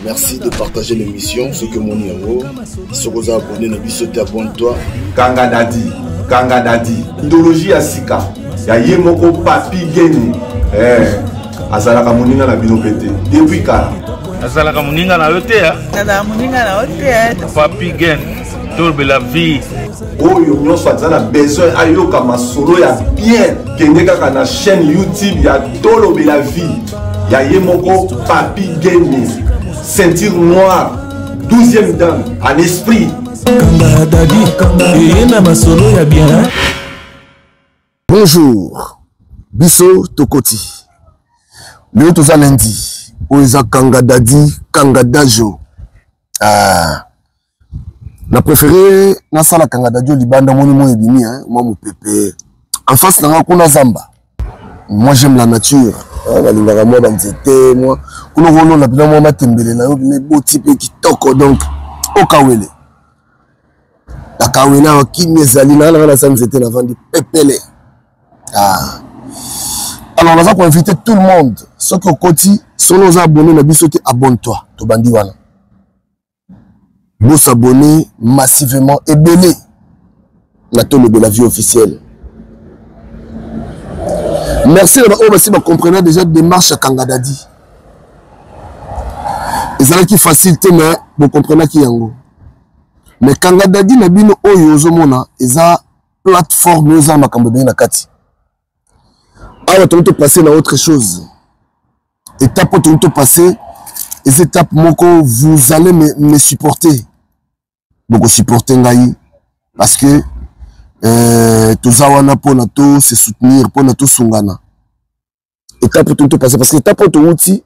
Merci de partager l'émission. Ce que mon numéro, si vous abonnez, ne sauter abonne-toi. Kanga Dadi, idéologie à Sika. Ya yemoko papi geni. Azalaka muninga na bino pété. Depuis kala. Azalaka muninga na yote ya. Papi geni. Tourbe la vie. Oyo nyonso azala besoin ayoka masolo ya bien. Kende kaka na chaîne YouTube ya Tolobe la vie. Ya yemoko papi geni. Ceinture noire. 12e dan en esprit. Bonjour, Bisso Tokoti. Le toza lundi, Oeza Kanga Dadi, Kanga Dajo. Na préféré, na sala Kanga Dajo libanda moni mo ebimi, moi mon pépé. En face na kuna Zamba. Moi j'aime la nature. La lingara moi banzete, moi. Kuno volo na bina moi matembele na yo ne beau type qui toko donc au kawele. La kawela wa kimezali na la sanzete na vandi pepele. Alors, on va pour inviter tout le monde. Ceux qui ont côté, sont nos abonnés, abonne-toi. Tu bandi wana. Vous s'abonner massivement et belé. La tole de la vie officielle. Merci si vous comprenez déjà la démarche à Kanga Dadi. Et ça qui facilite, mais vous comprenez qui yango. Mais Kanga Dadi n'a bino oyo zomona, et ça plateforme nous a makambe na kati. Alors, tu vas passer dans autre chose. Étape où tu vas passer, et cette étape, vous allez me supporter. Donc, supporter Ngaï. Parce que, tout ça, on a pour nous se soutenir, pour nous sungana. Étape où tu vas passer, parce que étape où tu vas passer,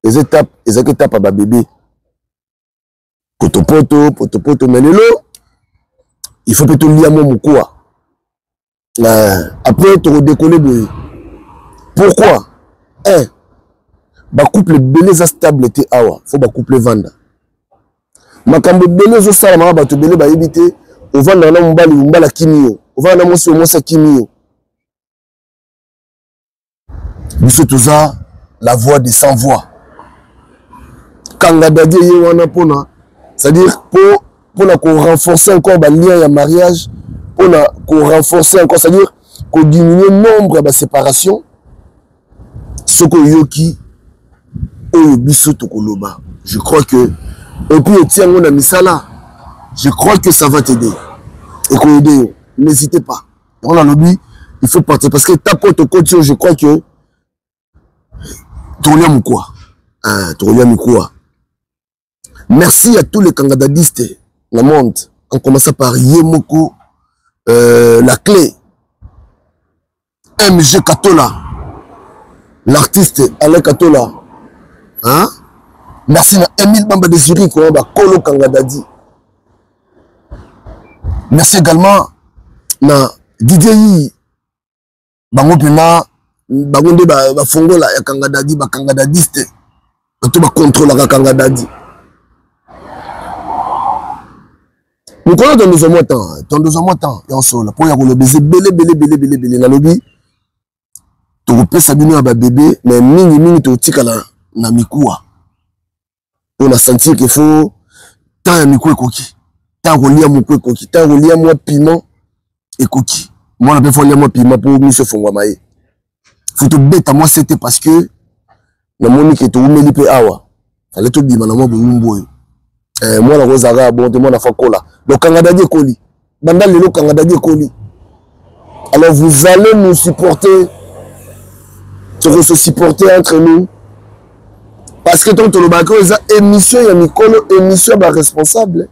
les étapes à bébé. Poto, mais le lot, il faut que tu lies à mon quoi. Après, tu vas décoller de. Pourquoi? Ba couple belé za stable te awa, faut ba couple vanda. Makambo belé zo sala ma ba to belé ba yibité, o vanda na mbali mbala kimio, o vanda mosi o mosa kimio. Biso toza la voix des sans voix. Kanga Dadi ye wana pona, c'est-à-dire pour renforcer encore ba lien ya mariage, pour renforcer encore, c'est-à-dire qu'on diminue le nombre de séparations. Soko yoki oyo biso tokoloba. Je crois que et puis tiens mon ami Sala, je crois que ça va t'aider. Et qu'on aide, n'hésitez pas. On a lobby, il faut partir parce que ta pote continue, je crois que Tolia Mukwa. Tolia Mukwa. Merci à tous les kangadadistes dans le monde. On commence par Yemoko, la clé, MG Katola. L'artiste Alain Katola. Hein? Merci à Emile Bamba de Zurich, Kolo Kanga Dadi. Merci également à Didier Bango Pena, Bango de Fongola, Kanga Dadi, Kanga Dadiste. Tout va contrôler la Kanga Dadi. Nous connaissons dans 2 mois de temps. Dans 2 mois de temps, et on se pour y avoir le baiser, belé, dans le lobby. Tu peux s'abîmer à bébé, mais mini tu tika na mikua. On a senti qu'il faut tant à mikua et coquille, tant relier à mon coquille, tant relier à moi piment et coquille. Moi on a fait moi piment pour monsieur Fongwamaye. Faut te bête à moi c'était parce que la monique est au melipe awa. Fallait tout bima na moi boumboy. Moi la rosara bon moi na fakola. Donc Kanga Dadi koli. Banda lelo Kanga Dadi koli. Alors vous allez nous supporter. Se supporter entre nous parce que tant que le bac émission il y a Nicolo émission ba responsable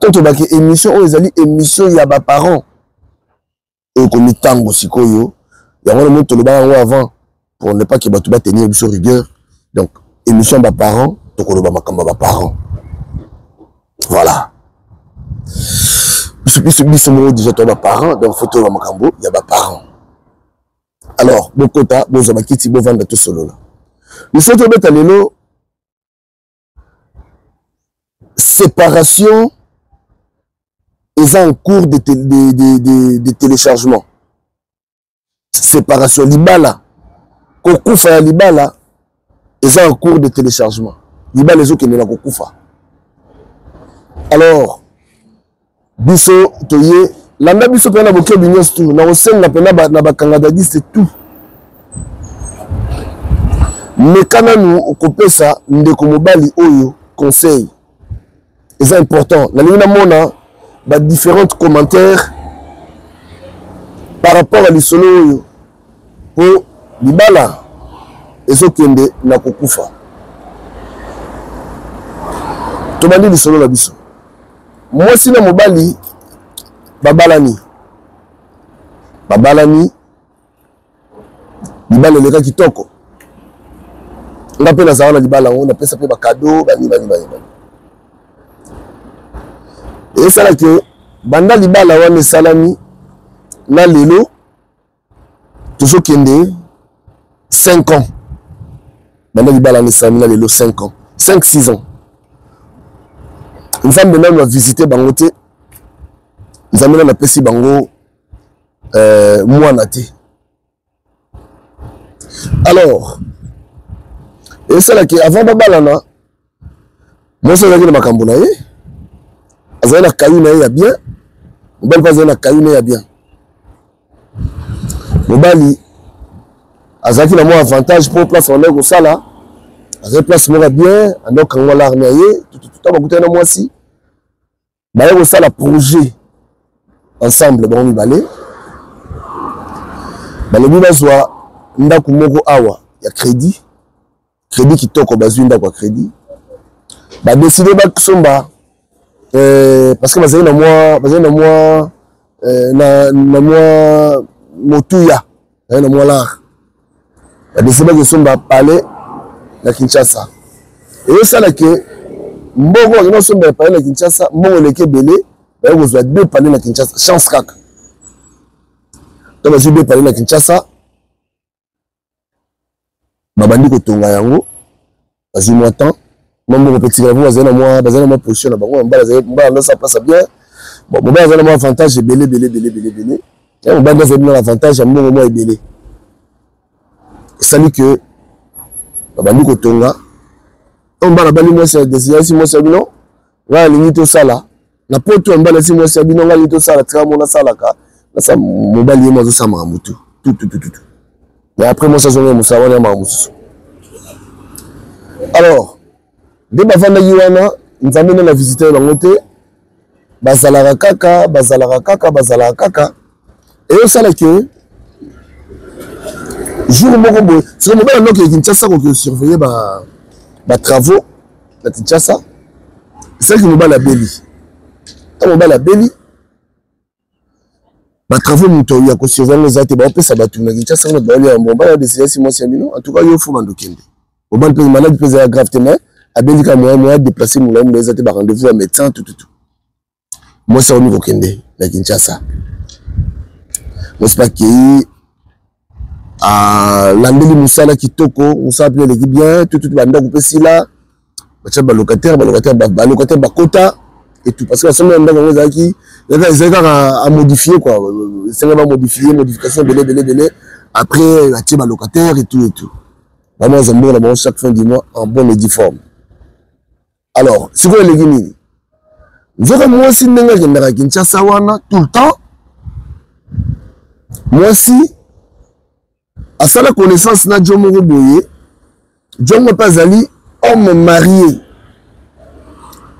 tant que bac émission on les émission il y a ba parents et comme tango sikoyo il y a vraiment tout le bac avant pour ne pas que ba tout ba tenir sur rigueur donc émission ba parents to ko ba makamba ba parents voilà biso mo déjà to ba parents donc photo ba makambo il y a ba parents. Alors, Bokota, Bozabakiti, Bovanda, tout solo là. Nous sommes à l'élo. Séparation est en cours de téléchargement. Séparation, Libala. kokufa ya libala eza en cours de téléchargement libala ezokende na kokufa. Alors biso toye landa biso pena boke binyos tout na osenga pena na bakanga dadiste tout mekana nous okopesa ndeko mobali oyo conseil eza important na lingi na mona ba différents commentaires par rapport à l'isolo oyo po libala ezokende na kokufa tobandi lisolo na biso mwasi na mobali babalani libala eleka kitoko nga mpe nazala na libala yango napesa mpe bakado bani esalaki banda libala wana esalami na lelo tozokende 5 ans banda libala wana esalami na lelo 5 ans 5-6 ans nzambe nanu avisite bango te nzambe nanu apesi bango mwana te. Alors esalaki avant babalana mwasi azalaki na makambo na ye azali na kayu na ye ya bien mobali mpe azali na kayu na ye ya bien mobali azalaki na mwa avantage mpo place bandaki kosala azali place moko ya bien ande okangwa larme ya ye tuta bakutani na mwasi baye kosala projet ensemble bango mibale balobi bazwa ndako moko awa ya crédit kitoko bazwi ndako ya crédit badeside basomba parce que bazali na mwa motuya bazali na mwa lar badeside bakosomba palais na Kinshasa eyosalaki mbongo bakende osomba palais na Kinshasa mbongo eleki ebele baye kozwa 2 palais na Kinshasa chance kaka to bazwi 2 palais na Kinshasa babandi kotonga yango bazwi mwa temps mbongo petit grave bazali na mwa position na bango mbala ndo sa place bien bon mbala azali na mwa avantage ebele ya mbala azali na avantage ya mbongo mwa ebele esali que babandi kotonga mbala bali mwasi ya desiyasi mwasi ya bino nga alingi tosala na poto ya mbala si mwasi ya bino nga alingi tosala tika mona salaka nasa mobali ye mwa azosamaka mutu tout mais après mwasi azonga mosala wana ya maka mosusu. Alors nde bavandaki wana nzambe nde na visite bango te bazalaka kaka eyosalaki jour moko boye soki mobali andoki ya Kinshasa koki osurveille batravaux na Kinshasa esalaki mobali abeli ta mobali abeli batravaux moto ya kosurveille yango eza te baopesa bato na Kinshasa ngo baoli ya mbomba ya deside si mwasi ya bino en tout cas yo fo bandokende mobali mpe maladi mpe eza ya grave te mais abelika moya déplacer moulamu eza te ba rendez-vous ya médecin tout mwasi aomi kokende na Kinshasa mwasi pakei landeli mosala kitoko mosala mpe eleki bien tout bandako mpe sila batia balocataire bakota et tout parce que asombi ya ndako yango ezalaki kaka à modifier quoi esenga bamodifier modification ebele après batie balocataire et tout vraiment aza mbongo na bango chaque fin du mois en bonne et due forme. Alors sikoyo eleki nini nzoka mwasi ndenge akendaka Kinshasa wana tout le temps mwasi asala connaissance na jo moko boye jongo mpe azali homme marié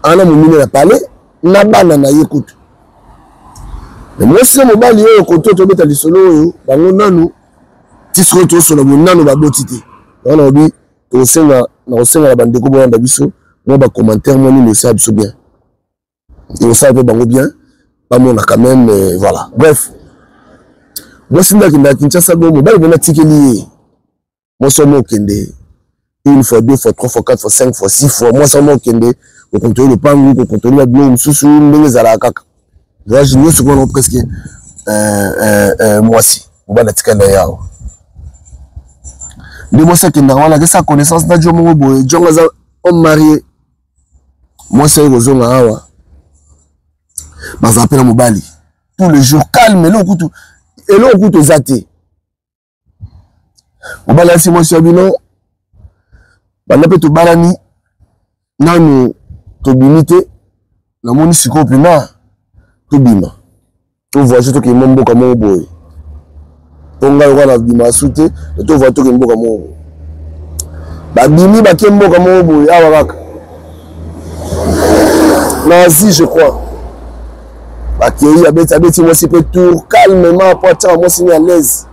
ana momine na palais na bana na ye kutu mais mwasi na mobali oyo koto tobeta lisolo oyo bango nanu tisiko tosola bo nanu baboti te wana obi tosenga na bandeko bolanda biso moi ba commentaire moi ni ça biso bien et ça peut bango bien pas mon quand même voilà bref moi c'est là que Kinshasa bo mobali bona tikeli moi somo kende une fois 2 fois 3 fois 4 fois 5 fois 6 fois moi somo kende au contrôle le pangu au contrôle la bio mususu ndenge zala kaka là je ne sais pas presque moi si mobali tikana yao de moi ça qui n'a rien que ça connaissance na jomo boy jonga za homme marié moi c'est kozonga awa baza appela mobali tous les jours calme le kutu elo kutu zate mobali si mwasi abino banda pe tobalani nanu tobimite na moni siko pena tobima to voyage to ke mboka mo boy ponga wana bima sute to voyage to ke mboka mo babimi ba ke mboka mo boy awa kaka na Asie je crois bakei abeti moi si peut tour calmement pour ta moi si à l'aise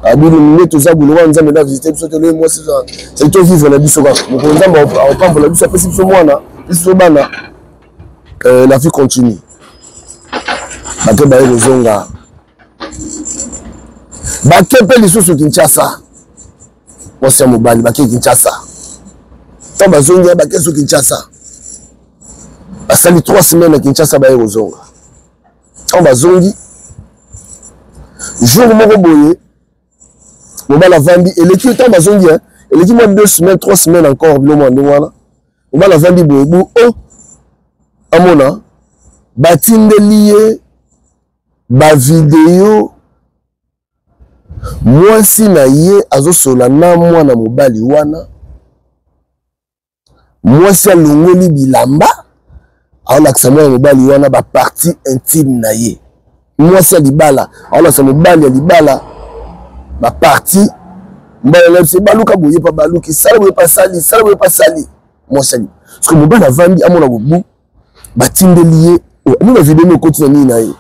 abili minute toza boulot nzambe na visiter biso tele moi c'est to vivre na biso kaka mo nzambe on pas la biso pesi biso mwana biso bana la vie continue bake baye kozonga bake pe lisusu Kinshasa moi c'est mobali bake Kinshasa to bazonga bake su Kinshasa asali 3 semaines à Kinshasa baye kozonga on bazongi jour moko boye mobala vandi et l'équipe temps bazongi hein et l'équipe moi 2 semaines 3 semaines encore le mois de wana mobala vandi boye bu oh amona batinde lié ba vidéo moi si na ye azosola na mwana mobali wana moi si alongoli bilamba ala kisa mwana mobali wana ba partie intime na ye moi si alibala ala sa mobali alibala ba partie mbala la se baluka boye pa baluki sala boye pa sali moi si parce que mobali avandi amona bobu batinde lié nous la vidéo continue ni na ye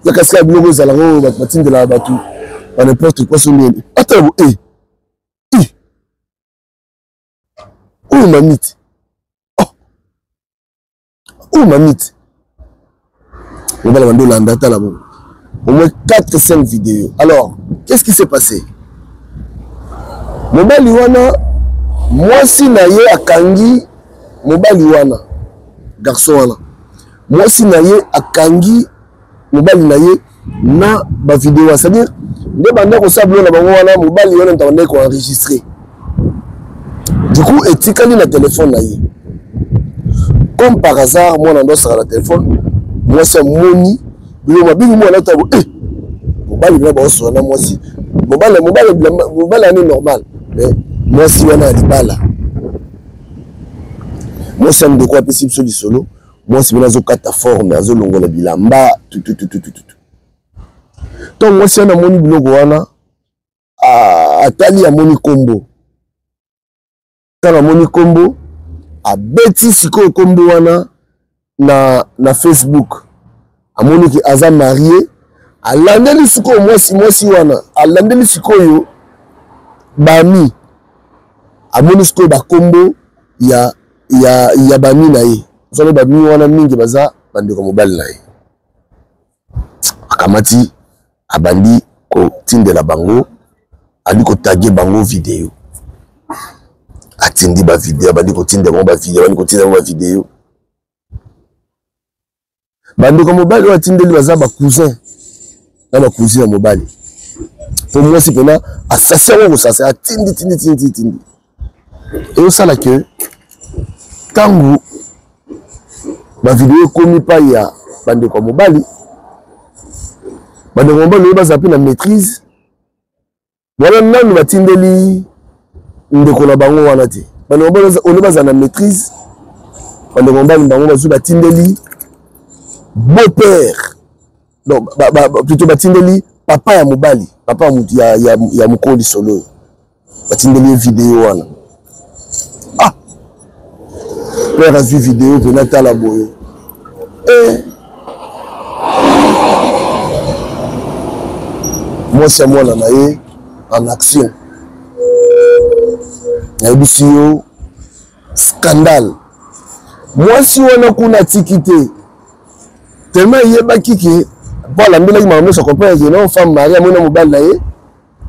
ya kaska biloko za lango batinde la batu on n'importe quoi sur lui attends oh mamite oh mamite on va la vendre la data là-bas au moins 4-5 vidéos. Alors qu'est-ce qui s'est passé? Mobali wana moi si na ye akangi mobali wana garçon wana moi si na ye akangi mobali na ye na ba vidéo c'est-à-dire de banda ko sablo na bango wana mobali wana ntaone ko enregistrer du coup etikali na téléphone na ye comme par hasard moi na ndosa la téléphone moi c'est moni bilo mabingi moi na tabo mobali na ba oso na moi si mobali ani normal mais moi si wana libala moi c'est de quoi possible sur du solo moi si bina zo kata forme azo longola bilamba tout donc moi si na moni biloko wana atali ya moni kombo tala moni kombo abeti siko kombo wana na Facebook amoni ki aza marié alandeli siko mwasi wana alandeli siko yo bami amoni siko ba kombo ya bami na ye solo bami wana mingi baza bandeko mobali na ye akamati abandi ko tindela bango ali ko taguer bango vidéo atindi ba vidéo bandi ko tindela ba vidéo bandi ko tindela ba vidéo bandi ko mobali wa tindeli baza ba cousin na ba cousin ya mobali pour moi c'est pena assassin ko ça atindi et ça là que tangu ba vidéo komi pa ya bandi ko mobali bandi ko mobali baza pe na maîtrise wala nanu batindeli ndeko na bango wana te bandi ko mobali on baza na maîtrise bandi ko mobali bango bazu batindeli beau-père non plutôt batindeli papa ya mobali papa ya mukoli solo batindeli vidéo wana père a vu vidéo venata la boye moi c'est moi là naé en action na bisio scandale moi si on a kuna tikité tellement yeba kiki pour la mbela maman ça comprend que non femme mariée mon mobile naé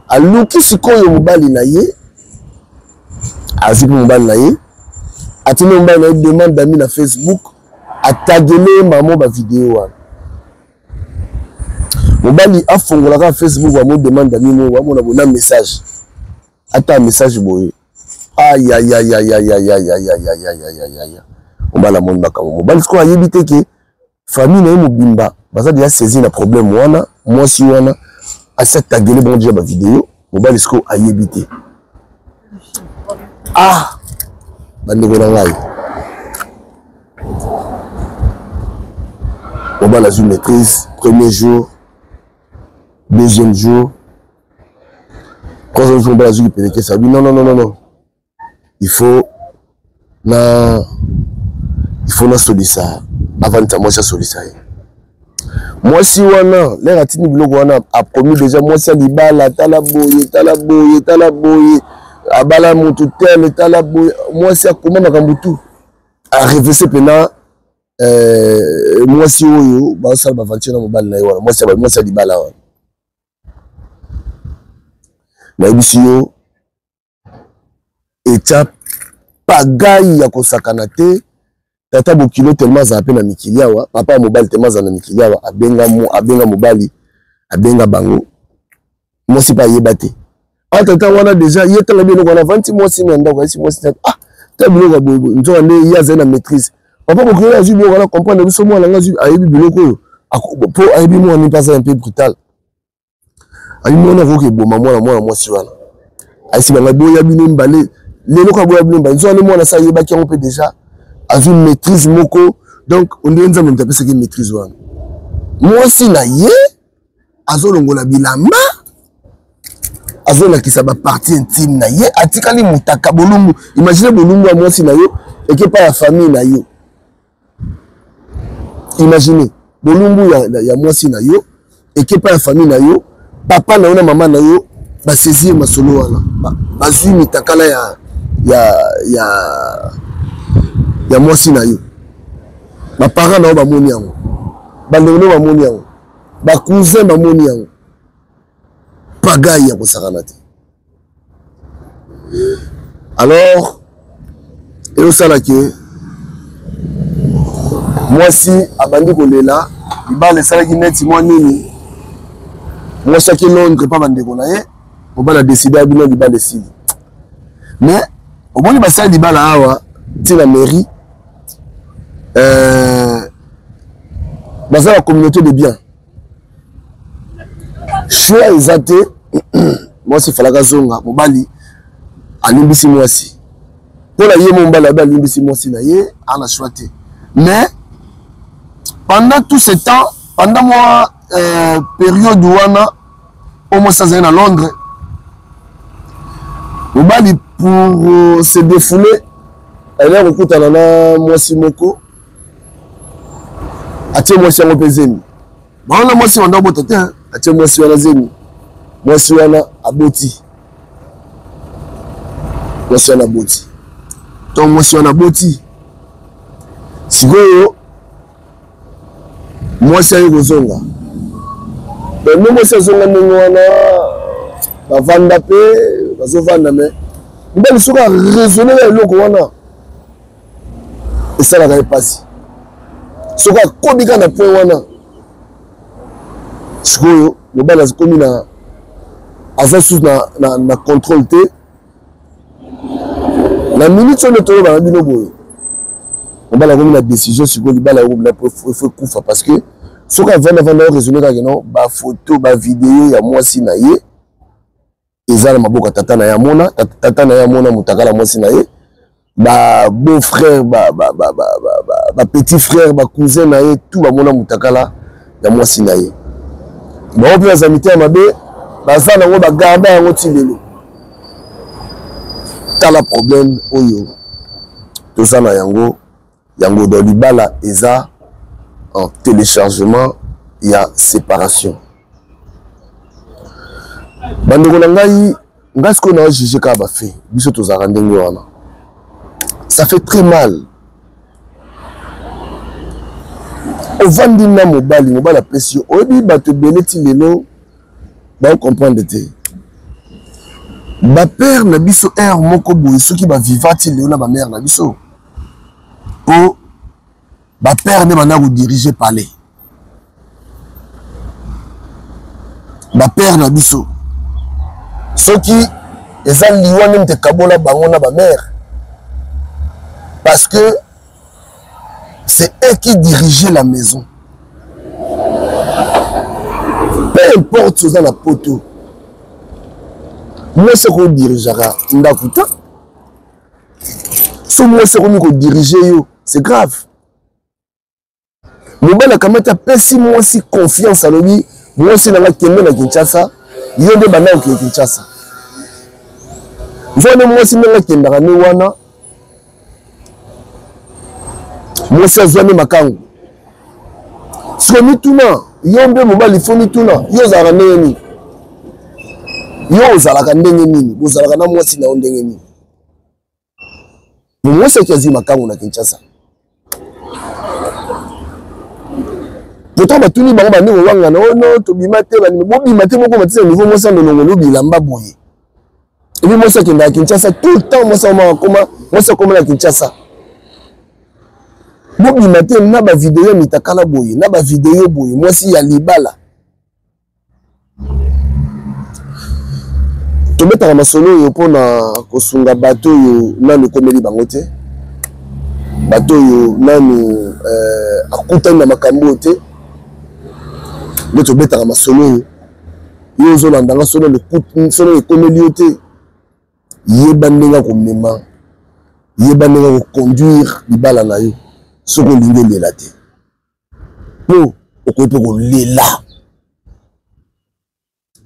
aluki sikoyo mobali naé azipo mobile naé atine mobile naé demande d'amis na Facebook atagele maman ba vidéo wana mobali afongola ka Facebook wa mo demande d'amis mo wa mo na bona message ata message boye aïe mobala mon bakamo mobali ko ayebite ke famille na mobimba baza déjà saisi na problème wana moi si wana a cette tagele bon déjà ba vidéo mobali siko ayebite. Ah, bandeko na ngai. Mobali a eu maîtrise, premier jour, deuxième jour, troisième jour, mobali a eu pédéqué, ça dit non. Il faut na solisa avant de moi ça solisa. Moi si wana les ratini biloko wana a promis déjà moi ça libala talaboye abala mutu tel talaboye moi c'est comment makambutu a réveiller pena moi si oyo ba ça ba vantir na mobile na yo moi ça libala wana na bisio étape pagaille ya kosakana te tata bokilo tellement za pe na mikili awa papa mobile tellement za na mikili awa abenga mobali abenga bango moi si pas yebate tata wana déjà yetala bien ko na 20 mois si nda ko si mois si ah ta biloko bobo nzo ndé ya za na maîtrise papa bokilo azu biloko na comprendre biso moi nga zu ayebi biloko po ayebi moi ni pas un peu brutal ayi mona ko ke boma moi si wana ay si banga boya bino mbale lelo ka boya bino mbale nzo ni mona sa yebaki on peut déjà avec maîtrise moko donc on dit nza monta pesa ki maîtrise wana moi si na ye azolongola bilamba azolakisa ba partie intime na ye atikali mutaka bolumbu imagine bolumbu ya moi si na yo et que pas la famille na yo imaginez bolumbu ya moi si na yo et que pas la famille na yo papa na yo na maman na yo ba saisir masolo wana ba zui mitakala ya mwasi na yo ba parents na ba moni yango ba ndeko ba moni yango ba cousin ba moni yango pagaille ya kosakana te alors et au sala ke mwasi abandi kolela ibale salaki neti mwa nini mwasi aki Londres pa bandeko na ye obala décider abino libala décide mais au moins basali libala awa ti la mairie dans la communauté de biens choix exacté moi c'est falaka zonga mobali alimbisi mwasi pour la yé mon bala alimbisi mwasi na ye ana choité mais pendant tout ce temps pendant moi période wana au moins ça c'est à Londres mobali pour se défouler elle est recoute à la mwasi moko atie mwasi yango pe zemi baona mwasi wanda bota te atie mwasi wana zemi mwasi wana aboti mwasi wana boti to mwasi wana boti sikoyo mwasi ayo kozonga donc mwasi azonga ndenge wana bavanda pe bazovanda me mbali soka raisonner ya eloko wana esalaka ye pasi soka kobika na point wana sikoyo mobali akomi na aza susu na contrôle te na minute oyo toyoba na bino boye mobali akomi na décision sikoyo libala ekobila efo ekufa parce que soki avanda oyo raisonner kaka no bafoto bavideo ya mwasi na ye eza na maboko ya tata na ye amona tata na ye amona motakala mwasi na ye ba beau frère ba petit frère ba cousin na ye tout ba mona mutakala ya mwasi na ye ba opi za mité mabe baza nango ba garda yango tilelo tala problème oyo toza na yango do libala eza en téléchargement ya séparation bandeko na ngai ngasko na juger ka ba fait biso tozaka ndenge wana. Ça fait très mal. Au vendina mobali la pression. Obi bato beleti lelo ba comprendre te. Ba père na biso moko boye soki ba vivati lelo na ba mère na biso. Po ba père ne bana ko diriger palais. Ba père na biso. Soki ezali liwa nte kabola bango na ba mère. Parce que c'est eux qui dirigeaient la maison. Peu importe ce dans la poteau. Moi, c'est qu'on dirigera. Ndakuta. Si moi, c'est qu'on dirige, c'est grave. Mobala kamata pesi moi si confiance à lui. Moi, c'est dans la Kenya na Kinshasa. Il y a des bananes qui Kinshasa. Voilà, moi, c'est dans la Kenya na Wana. Moi, c'est Zwane Makango. Si on est tout là, il y a un peu mobile, il faut ni tout là. Il y a un peu yo zalaka ndenge nini bozalaka na mwasi na ndenge nini mo mwasi kazi makango na Kinshasa pourtant batuni bango bandi wanga na ono to bimate bani bobimate moko matisa niveau mwasi ndolongo lobilamba boye et puis mwasi kenda na Kinshasa tout le temps mwasi koma na Kinshasa bobimate na ba vidéo mitakala boye na ba vidéo boye mwasi ya libala tobetaka masolo yo pona kosunga bato yo nanu komeli bango te bato yo nanu akutani na makambo te nde tobetaka masolo yo ozolandanga solo ekomeli yo te yeba ndenge komema yeba ndenge koconduire libala na yo soki olingi olela te po okoki mpe kolela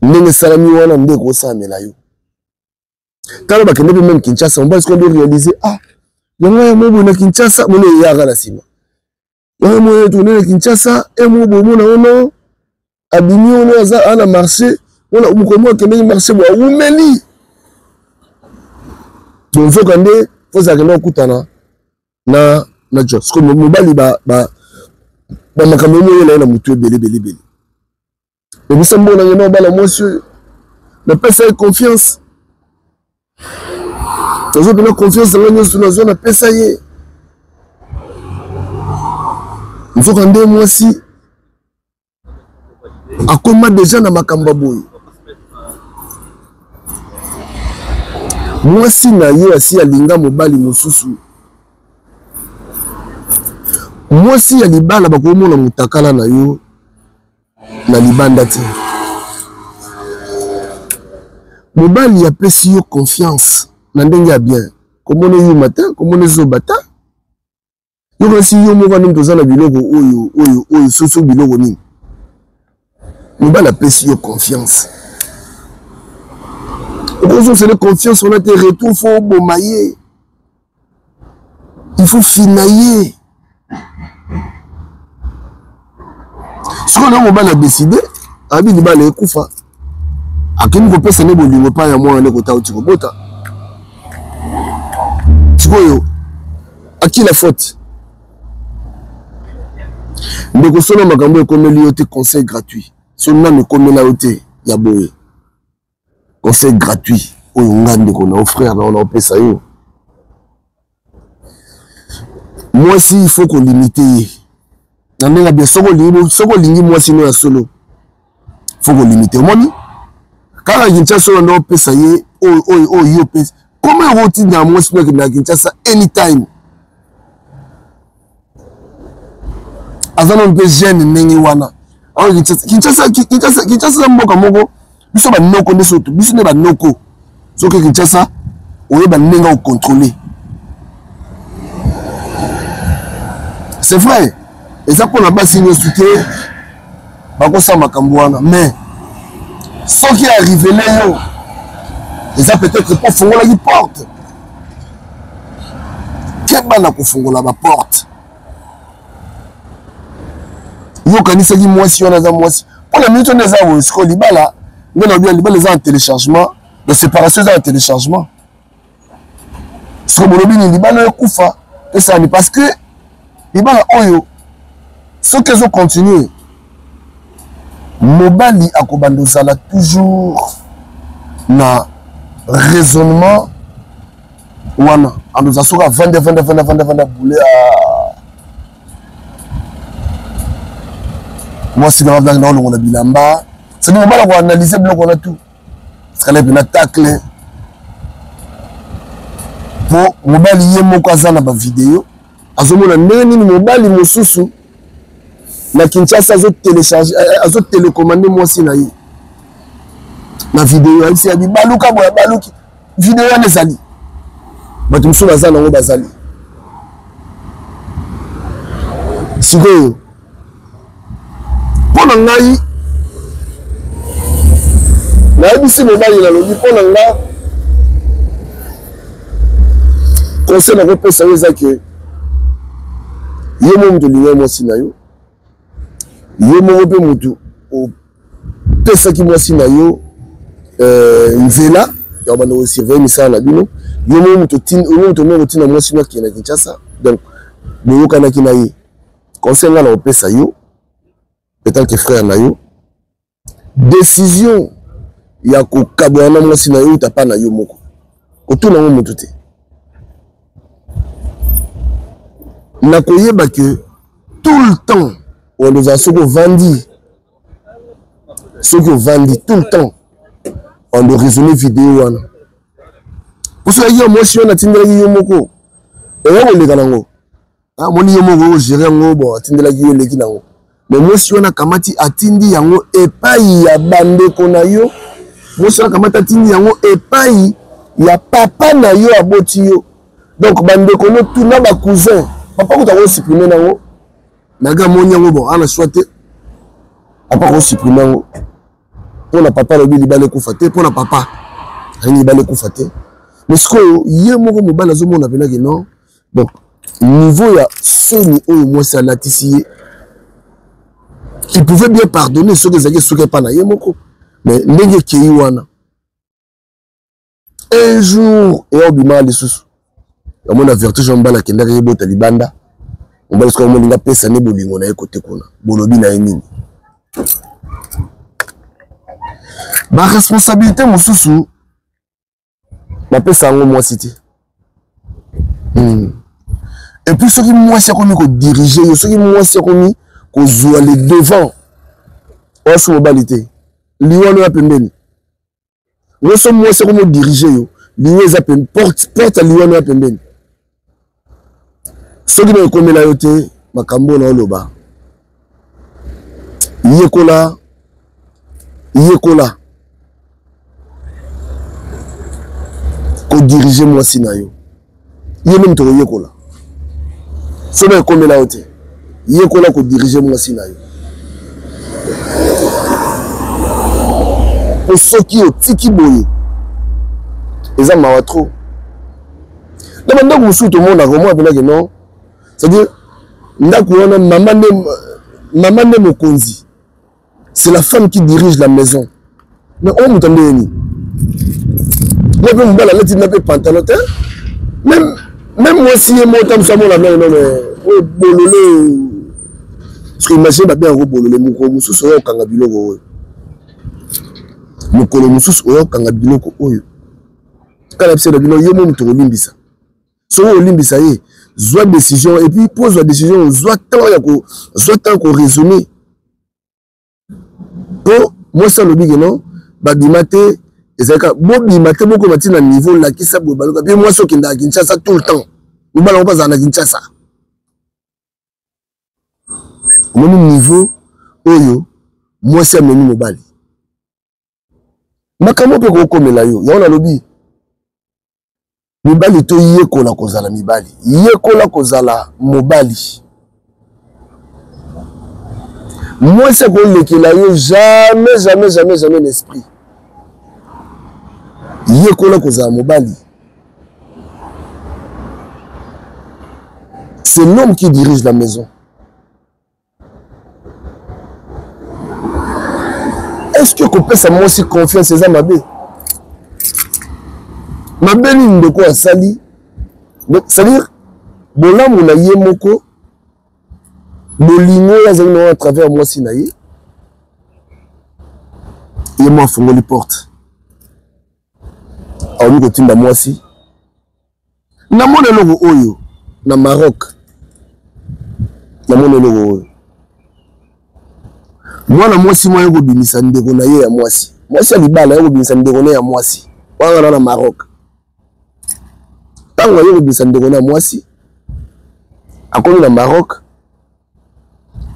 ndenge esalami wana nde ekosalamela yo tala bakende mpe même Kinshasa on va se réaliser ah yango ya mobo na Kinshasa mona eyaka na nsima yango moyo tourne na Kinshasa e mobo mona ono abimi ono aza ana marché mona umukomo akende marché bwa umeli donc foka nde fozaka na okutana na jos comme mobali ba makambo moyo na mutu ebele mais bisa mbona ngena bala monsieur na pesa confiance tozo bina confiance dans nous sur la zone à pesa ye il faut qu'on ait moi aussi à comment déjà na makamba boy moi si na ye asi alinga mobali mosusu moi si ya libala bakomona mutakala na yo na libanda te mobali ya pesi yo confiance na ndenge ya bien komona yo matin komona zo bata yo kasi yo moko ndim tozana biloko oyo soso biloko nini mobali ya pesi yo confiance okozo c'est confiance on a tes retours faut bomayer il faut finailler ce qu'on a mobali a décidé abi libala ekufa akini kopesa ne bolingo pa ya mwana kota uti kobota tikoyo aki la faute ndeko solo makambo ekomeli yo te conseil gratuit sonna me komela yo te ya boye conseil gratuit oyo nga ndeko na frère na opesa yo moi si il faut qu'on limite na ndenge bien soko lingi moi sino ya solo faut qu'on limite moni kaka Kinshasa on a pesa ye yo pesa comment roti na moi sino na Kinshasa anytime azana mpe jeune ndenge wana alors Kinshasa mboka moko biso ba noko ndeso to biso ne ba noko soki Kinshasa oyeba ndenge o contrôler c'est vrai et ça pour la base signer soutien bako sa makambo wana mais ce qui est arrivé là et ça peut-être pas fongola la porte keba na ko fongola ba porte yo kanisa ki moi si on a za moi pour la minute on est à au libala on a bien libala les en téléchargement de séparation en téléchargement ce que bolobi ni libala kufa et ça ni parce que libala oyo ce qu'ils ont continué mobali akobando sala toujours na raisonnement wana ando zasoka vende boulé à moi si na vanga na on a bilamba c'est nous mobali ko analyser bloc on a tout parce qu'elle est une attaque pour mobali yemo ko na ba vidéo azomona ndeni mobali mosusu na Kinshasa azo télécharger azo télécommander moi si na ye na vidéo alisi ya baluka boya baluki vidéo wana ezali bato mosusu baza nango bazali sikoyo mpo na ngai nayebisi mobali nalobi mpo na nga conseil nakopesa yo eza ke ye mo moto olingai mwasi na yo ye moko mpe motu opesaki mwasi na yo nzela ya banda kosurveille misala na bino ye moko moto moko otina mwasi no akende na Kinshasa donc boyokanaki na ye conseil nga na kopesa yo etant que frère na yo décision ya kokabwana na mwasi na yo utapa na yo moko otuna ngo motu te nakoyeba ke tout le temps on nous a soki ovandi tout le temps on doit raisonner vidéo wana poso yo mwasi yo natindelaki yo moko eya koleka nango moni yo moko ogere yango bon atindelaki yo eleki nango mais mwasi wana kamati atindi yango epai ya bandeko na yo mwasi wana kamati atindi yango epai ya papa na yo aboti yo donc bandeko no tuna ba cousin papa ko ta supprimer nango naga moni yango bon ana choite papa ko supprimer yango pona papa lobi libale kufa te pona papa ani libale kufa te mais ce que ye moko mobala azomona pena ke non donc niveau ya soni oyo mwasi alatisi il pouvait bien pardonner ceux qui sont pas na ye moko mais ndenge kei wana un jour et obima lisusu ya mona vertige mbala kenda ye bota libanda mbala sko mo linga pesa ne bolingo na ye kote kuna bolobi na ye nini ba responsabilité mosusu na pesa ngo mwasi te et puis ceux qui mwasi akomi ko diriger ceux qui mwasi akomi ko jouer les devant osu mobilité liwano ya pembeni ngoso mwasi akomi diriger yo liwe za porte liwano ya pembeni ceux qui ne komela yo te makambo na oloba yekola ko diriger mwasi na yo ye même to yekola so na komela yo te yekola ko diriger mwasi na yo po soki otiki boye eza mawa trop na banda ko to mona ko mo que non c'est-à-dire ndako wana maman ne mokonzi c'est la femme qui dirige la maison mais on m'entendait ni ne peut me balader tu n'as pas pantalon même moi si moi tam ça mon la main non mais bololé parce que imagine ba bien bololé moko mususu oyo kanga biloko oyo mokolo mususu oyo kanga biloko oyo kala pse de bino yemo muto limbisa so limbisa ye zwa décision et puis pose la décision zwa temps ko raisonner pour moi ça le big non ba bimate ezaka bo bimate boko matina niveau la kisa bo baloka puis moi so kinda Kinshasa tout le temps nous balons pas à Kinshasa mon niveau oyo moi ça menu mobali makamo pe ko komela yo ya on a lobby mibali to yekola kozala mibali yekola kozala mobali moi c'est qu'on lekela yo jamais l'esprit yekola kozala mobali c'est l'homme qui dirige la maison. Est-ce que qu'on peut savoir si confiance c'est ça ma bé ma belle de quoi sali donc c'est à dire bola mon aïe moko bolingo ya à travers moi sinaï et moi fongo les portes a on continue à moi si na mona logo oyo na Maroc na mona logo oyo moi si moi yoko bimisa ndeko na ye ya moi si libala yoko bimisa ndeko na ya moi si wana na Maroc tango yoko bimisa ndeko na moi si akomi na Maroc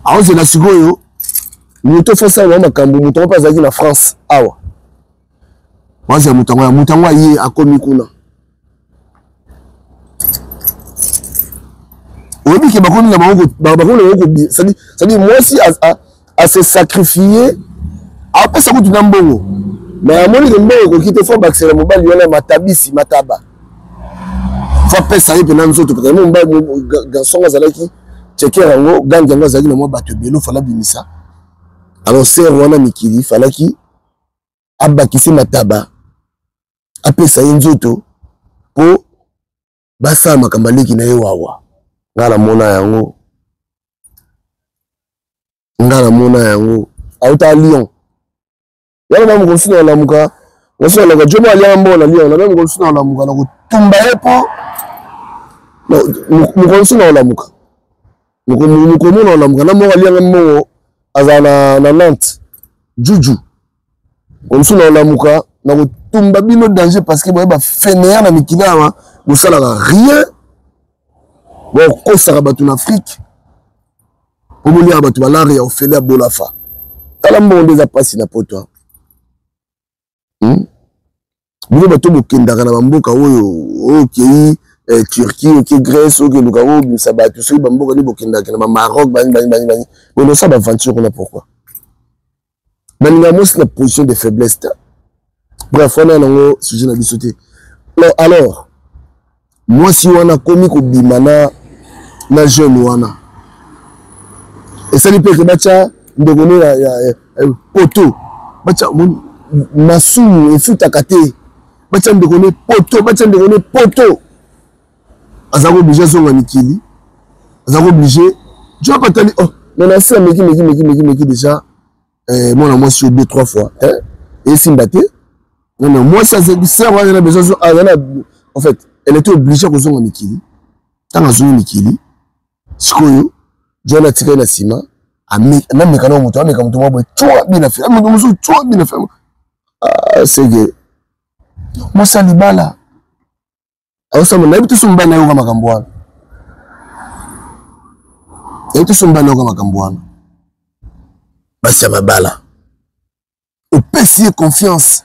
aoze na sikoyo muto fosa wa makambu muto pa zaki na France awa Moi c'est Mutango yé a komi kuna. Oui, qui m'a connu ça dit moi aussi à se sacrifier. Après ça coûte un bon. Mais à mon niveau, qui te faut baxer le mobile, il y a matabisi, mataba. Faut pas ça y est, pendant nous autres, parce que mon garçon Zalaki, checker en haut, gang Zalaki, le mot batubelo, fallait bimisa. Alors c'est Rwanda Mikili, fallait qui abakisi mataba. Après ça y est, nous autres, pour basa makambali qui n'a eu wawa. Ngala mona yango. Ngala mona yango. Auta Lyon. Y'a même reçu dans la mouka. On se l'a dit, moi, il y a un bon à Lyon. On a même reçu dans la mouka. On a tombé pour. Nous reçu dans la mouka. Nous communons dans la mouka. On a un bon à Nantes. Juju. On se dans la mouka. On a tombé bien danger parce que moi, il va fainéant dans Mikina. Vous ne savez rien. Bon, quand ça va en Afrique. Pour vous dire, tu vas là, et on fait la bolafa. Quand on déjà passé n'importe quoi. Vous avez tout le Kendara na Bamboka ok Turquie ok Grèce ok Lugao ça va tout ça Bamboka ni Bokendaka na Maroc bani on ça aventure on a pourquoi c'est la position de faiblesse bref on a un sujet à discuter alors moi si on a commis au bimana na jeune wana et ça lui peut que bacha ndogone ya poto bacha Massou et foot à côté. Bacham de connaître poto. Azaro obligé son Mikili. Azaro obligé. Tu vas pas t'aller. Oh, on a fait Meki déjà. Moi, moi, sur 2-3 fois. Et Simbaté. Non, moi, ça, c'est ça. On a besoin. En fait, elle était obligée à causer Mikili. Tant à zone Mikili. Sikoyo. John a tiré la cima. Même les canons moutons, mais comme tout le monde, tu vois bien la faire. Tu vois bien la faire. Ah, c'est que moi ça libala alors ça mon habitude son bana yoga makambwana et son bana yoga makambwana basi ya mabala au PC confiance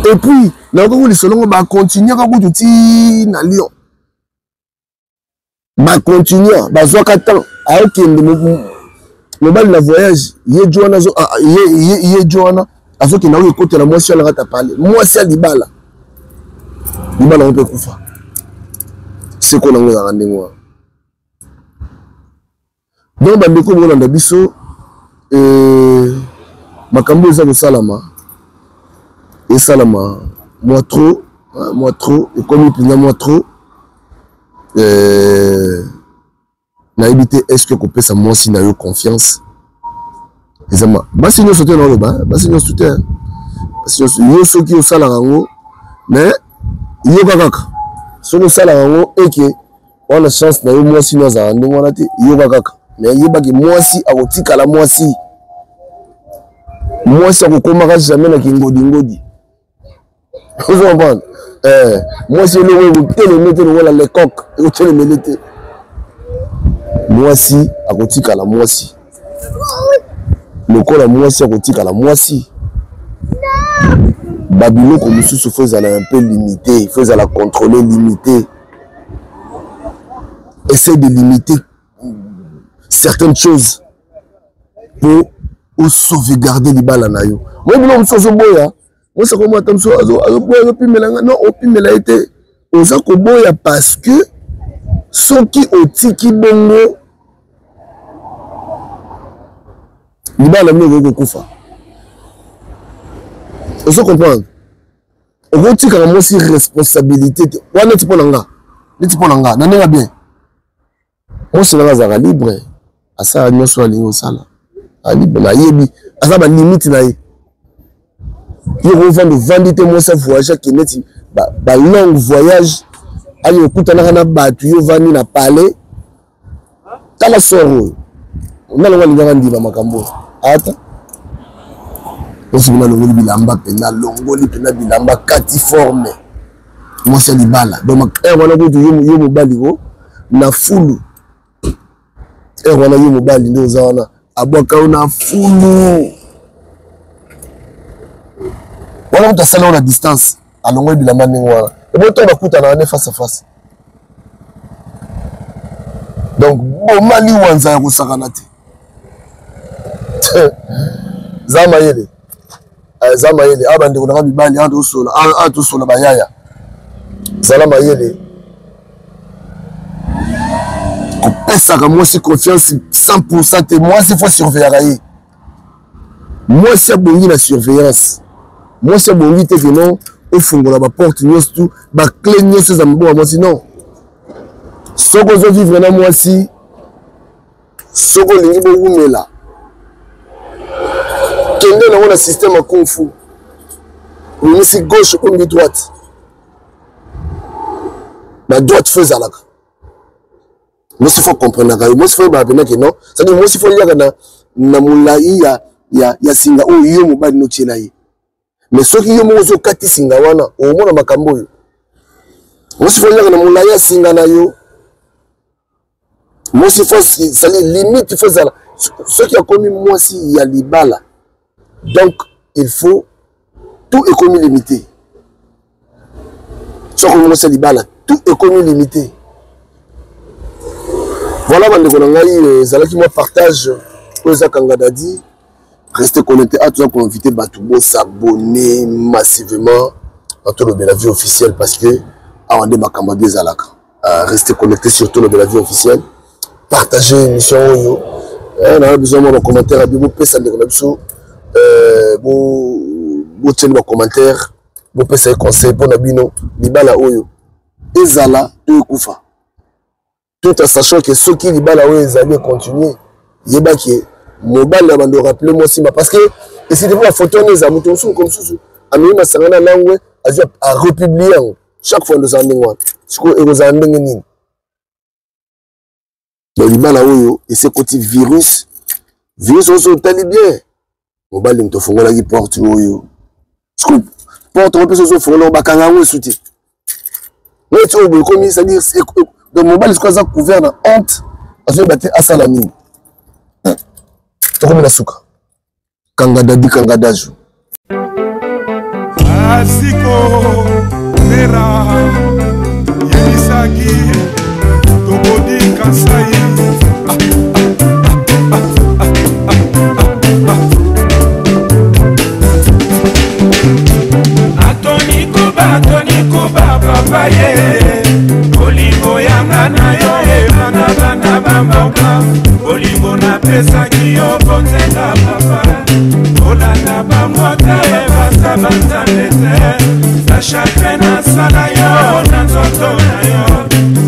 et puis là quand les solons va continuer quand vous tuti na Lyon va continuer va zo katan a okende le bal la voyage yé Joana yé Joana à ce qui n'a eu côté la moi si elle rate à parler moi c'est libala on peut couper c'est qu'on a eu à rendre donc bah beaucoup on a biso et makambo za salama et salama moi trop et comme il moi trop n'a évité est-ce que couper ça moi si n'a eu confiance exactement basi nous sauter dans le bas basi nous sauter basi nous ceux qui au salarango mais yo kaka so no salarango et que on a chance na yo moi si nous a ndongo na te yo kaka mais yeba ki moi si akotika la moi si akokoma jamais na ngodi vous comprenez moi si le vous téléméter wala les coques et téléméter moi si akotika la moi si le corps à moi si akotika la moi si Babylone comme sous faisait un peu limité il faisait la contrôler limiter essayer de limiter certaines choses pour sauvegarder les balles na yo moi biloko so boya moi ça comment attendre so azo boya pimela non opimela été oza ko boya parce que soki otiki bongo libala moko kufa ozo comprendre okotika na mosi responsabilité wana tiponanga nanenga bien moi c'est là za libre asa nyoso alingo sala libre na yebi asa ba limite na ye yo vendre vandité moi ça voyage qui net ba long voyage ali okutana na batu yo vandi na palais kala soro on a le droit de dire makambo ata aussi bien le bilamba pena longoli pena bilamba catiforme moi c'est libala donc wana ko yo mobali ko na fulu wana yo mobali ndo zawana abwaka na fulu Voilà, on a salé la distance. À l'ongwe bilamba ningwa. Et bon, on a coûté à face à face. Donc, bon, Mali wanza ya kusakanate. Zama yele. Zama yele. Abande kuna bibali ando sola. Ando sola bayaya. Zalama yele. Kopesa ka moi si confiance 100% moi c'est faut surveiller. Moi c'est bongi la surveillance. Moi c'est bongi te que non au fond la porte nyos tout ba clé nyos za mbo moi sinon. Soko zo vivre na moi si soko lingi bo umela. Kende na on système à kung fu. On si gauche ou droite. La droite fait zalaka. Moi il faut comprendre que moi il faut ba que non, ça dit moi il faut lire na mulai ya singa o yo mobali no tshela yi. Mais soki yo mo zo kati singa wana o mona makambo yo. Moi il faut lire na mulai ya singa na yo. Moi il faut ça limite il faut ça. Ce qui a commis moi si il y a libala. Donc il faut tout est commis limité. Ce qu'on c'est libala, tout est commis limité. Voilà, Zalaki moi partage Oza Kangadadi. Restez connectés à tout ça pour inviter Batoubo s'abonner massivement à tout le de la vie officielle parce que avant de Makamadi Zalaka. Restez connectés sur tout le de la vie officielle. Partagez l'émission. On a besoin de commentaires. Vous pouvez faire des commentaires. Vous pouvez des commentaires. Vous pouvez faire des conseils pour Nabino. Libala Oyo. Ezala de Koufa. Tout en sachant que ceux qui libèrent là où ils allaient continuer, il y a qui mobile avant de rappeler moi aussi parce que et c'est la photo des amis comme ça ami ma sangana langue à republier chaque fois nous en avons ce que nous en avons ni le libère là où et ce côté virus aussi tellement bien mobile nous te font la porte où scoop porte on peut se faire le bakanga où souti mais tu as comme ça dire donc mobile est quoi couvert de honte parce que battu à salami comme la souka kangadadi kangadaju asiko mera yenisaki tobodi kasai atoni kuba papa ye olingo yanga na yo ebana bana bamboka olingo na pesa kiyo bonzenga papa olanda bamwata ebasa banzambete bashakre na sala yo na nzoto na yo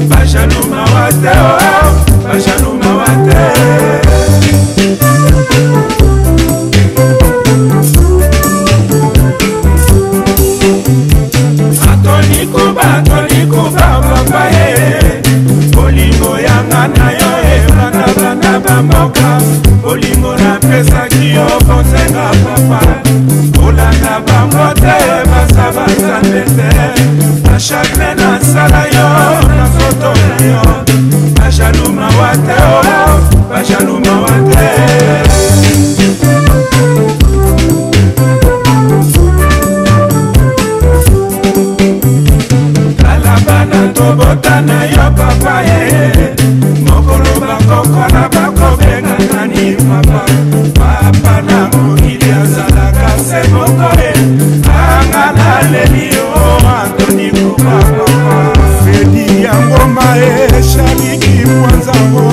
bajaluma wate o bajaluma wate atoni kuba papa ye olingo yanga na yo ebana bana bamboka olingo na pesa kiyo bonzenga papa olanda bambote basa banzambete bashakre na sala yo na foto na yo bajaluma wate o bajaluma wate botana yo papa ye mokolo bakoko na bakobenga nani papa papa na mokili azalaka se moko ye anga na leli o antoni kuba papa fredi ya ngoma ye shaliki mwanzango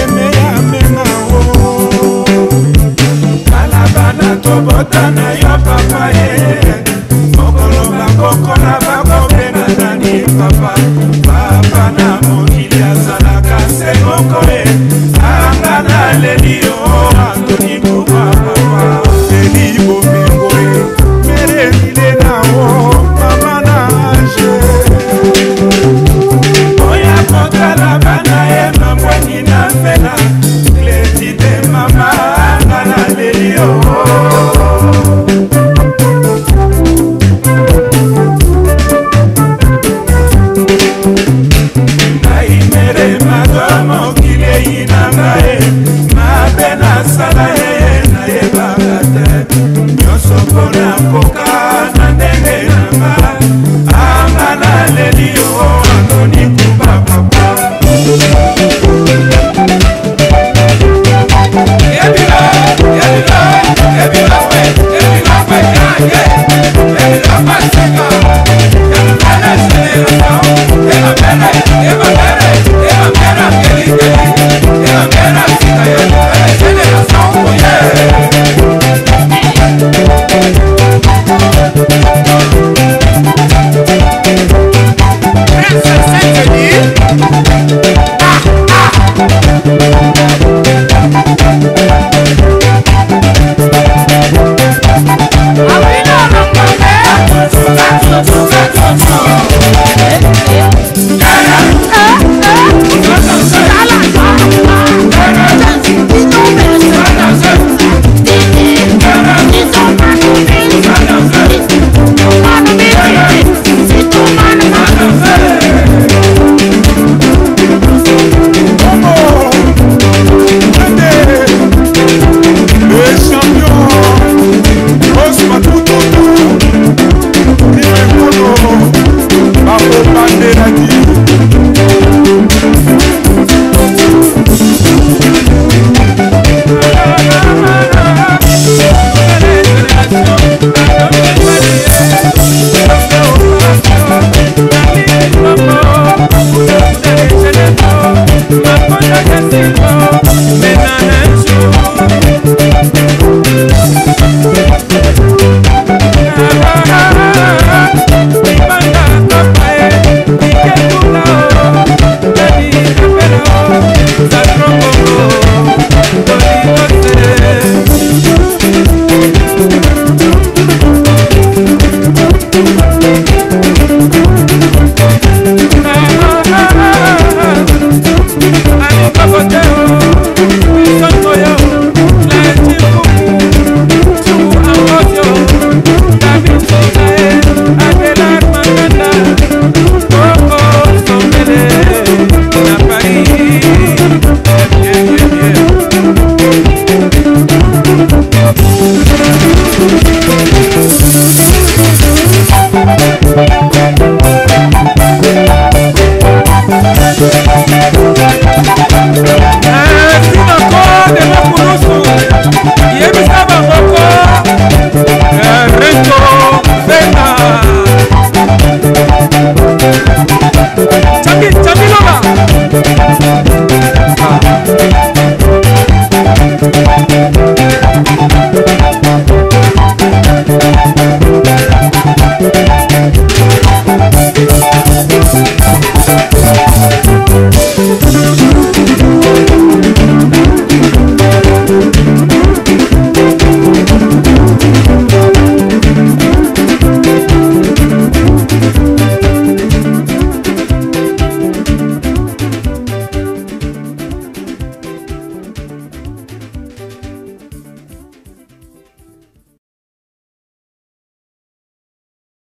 emeya menao kalabana to botana yo papa ye mokolo bakoko na bakobenga nani papa papa na mokili azalaka se moko ye anga na leli o antoni kuba papa eli bomengo ye merenile na o mama na age oya kotala bana ye mambwani na fela kletide mama anga na leli o Bandera